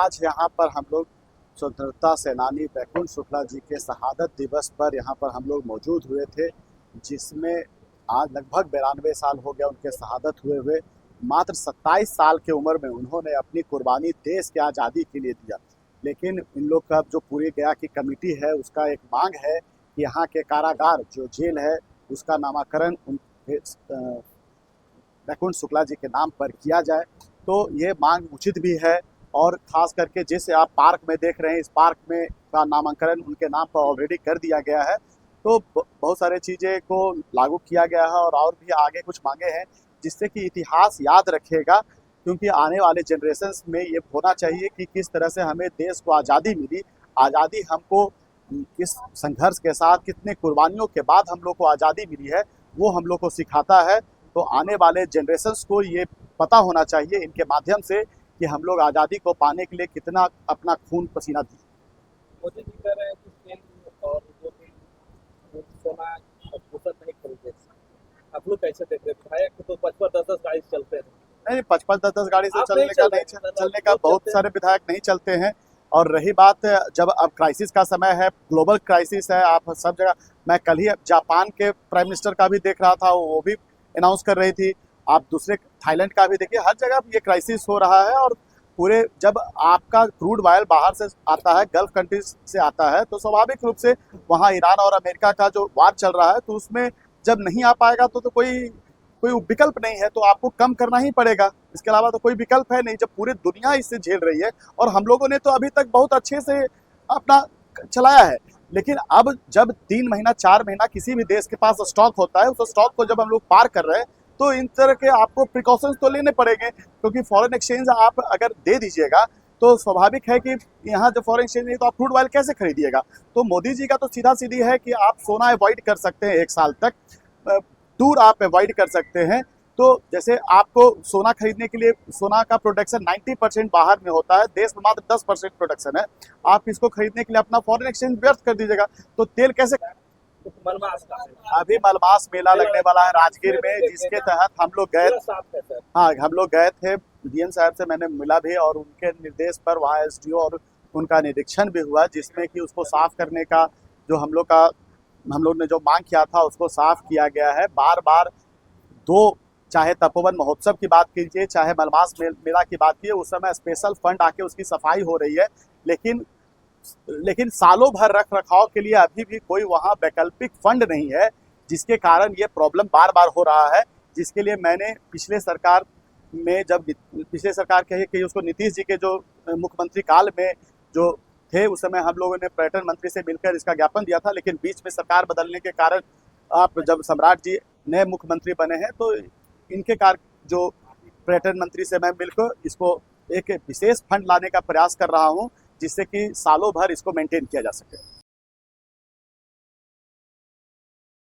आज यहाँ पर हम लोग स्वतंत्रता सेनानी बैकुंठ शुक्ला जी के शहादत दिवस पर यहाँ पर हम लोग मौजूद हुए थे, जिसमें आज लगभग 92 साल हो गया उनके शहादत हुए। मात्र 27 साल की उम्र में उन्होंने अपनी कुर्बानी देश के आज़ादी के लिए दिया। लेकिन इन लोग का जो पूरी गया की कमेटी है, उसका एक मांग है कि यहाँ के कारागार जो जेल है उसका नामकरण बैकुंठ शुक्ला जी के नाम पर किया जाए। तो ये मांग उचित भी है, और ख़ास करके जैसे आप पार्क में देख रहे हैं, इस पार्क में का नामांकन उनके नाम पर ऑलरेडी कर दिया गया है। तो बहुत सारे चीज़ें को लागू किया गया है, और भी आगे कुछ मांगे हैं जिससे कि इतिहास याद रखेगा, क्योंकि आने वाले जनरेशन्स में ये होना चाहिए कि किस तरह से हमें देश को आज़ादी मिली। आज़ादी हमको किस संघर्ष के साथ, कितने कुर्बानियों के बाद हम लोग को आज़ादी मिली है, वो हम लोग को सिखाता है। तो आने वाले जनरेशन्स को ये पता होना चाहिए इनके माध्यम से कि हम लोग आज़ादी को पाने के लिए कितना अपना खून पसीना दिए। मोदी जी कह रहे हैं कि तेल और जो भी सोना भूषण नहीं खरीदे। आप लोग कैसे देख रहे हैं? विधायक तो 55-10 गाड़ी से चलते हैं। नहीं, 55-10 गाड़ी से आप चलने का नहीं, चलने का बहुत सारे विधायक नहीं चलते हैं। और रही बात, जब अब क्राइसिस का समय है, ग्लोबल क्राइसिस है, आप सब जगह, मैं कल ही जापान के प्राइम मिनिस्टर का भी देख रहा था, वो भी अनाउंस कर रही थी। आप दूसरे थाईलैंड का भी देखिए, हर जगह ये क्राइसिस हो रहा है। और पूरे जब आपका क्रूड ऑयल बाहर से आता है, गल्फ कंट्रीज से आता है, तो स्वाभाविक रूप से वहाँ ईरान और अमेरिका का जो वार चल रहा है, तो उसमें जब नहीं आ पाएगा तो कोई विकल्प नहीं है, तो आपको कम करना ही पड़ेगा। इसके अलावा तो कोई विकल्प है नहीं, जब पूरी दुनिया इससे झेल रही है। और हम लोगों ने तो अभी तक बहुत अच्छे से अपना चलाया है। लेकिन अब जब 3 महीना 4 महीना किसी भी देश के पास स्टॉक होता है, उस स्टॉक को जब हम लोग पार कर रहे हैं, तो इन तरह के आपको प्रिकॉशंस तो लेने पड़ेंगे, क्योंकि फॉरेन एक्सचेंज आप अगर दे दीजिएगा तो स्वाभाविक है कि यहाँ जब फॉरेन एक्सचेंज नहीं तो आप क्रूड ऑयल कैसे खरीदिएगा। तो मोदी जी का तो सीधा सीधी है कि आप सोना अवॉइड कर सकते हैं 1 साल तक, दूर आप अवॉइड कर सकते हैं। तो जैसे आपको सोना खरीदने के लिए, सोना का प्रोडक्शन 90% बाहर में होता है, देश में मात्र 10% प्रोडक्शन है। आप इसको खरीदने के लिए अपना फॉरेन एक्सचेंज व्यर्थ कर दीजिएगा, तो तेल कैसे। अभी मलमास मेला लगने वाला है राजगीर में, जिसके तहत हम लोग गए। हाँ, हम लोग गए थे, डीएम साहब से मैंने मिला भी, और उनके निर्देश पर वहाँ एसडीओ और उनका निरीक्षण भी हुआ, जिसमें कि उसको साफ करने का जो हम लोग ने जो मांग किया था उसको साफ किया गया है। बार बार चाहे तपोवन महोत्सव की बात कीजिए, चाहे मलमास मेला की बात कीजिए, उस समय स्पेशल फंड आके उसकी सफाई हो रही है। लेकिन सालों भर रख रखाव के लिए अभी भी कोई वहाँ वैकल्पिक फंड नहीं है, जिसके कारण ये प्रॉब्लम बार बार हो रहा है। जिसके लिए मैंने पिछले सरकार कहे कि उसको नीतीश जी के जो मुख्यमंत्री काल में जो थे, उस समय हम लोगों ने पर्यटन मंत्री से मिलकर इसका ज्ञापन दिया था। लेकिन बीच में सरकार बदलने के कारण आप जब सम्राट जी नए मुख्यमंत्री बने हैं, तो इनके जो पर्यटन मंत्री से मैं मिलकर इसको एक विशेष फंड लाने का प्रयास कर रहा हूं, जिससे कि सालों भर इसको मेंटेन किया जा सके।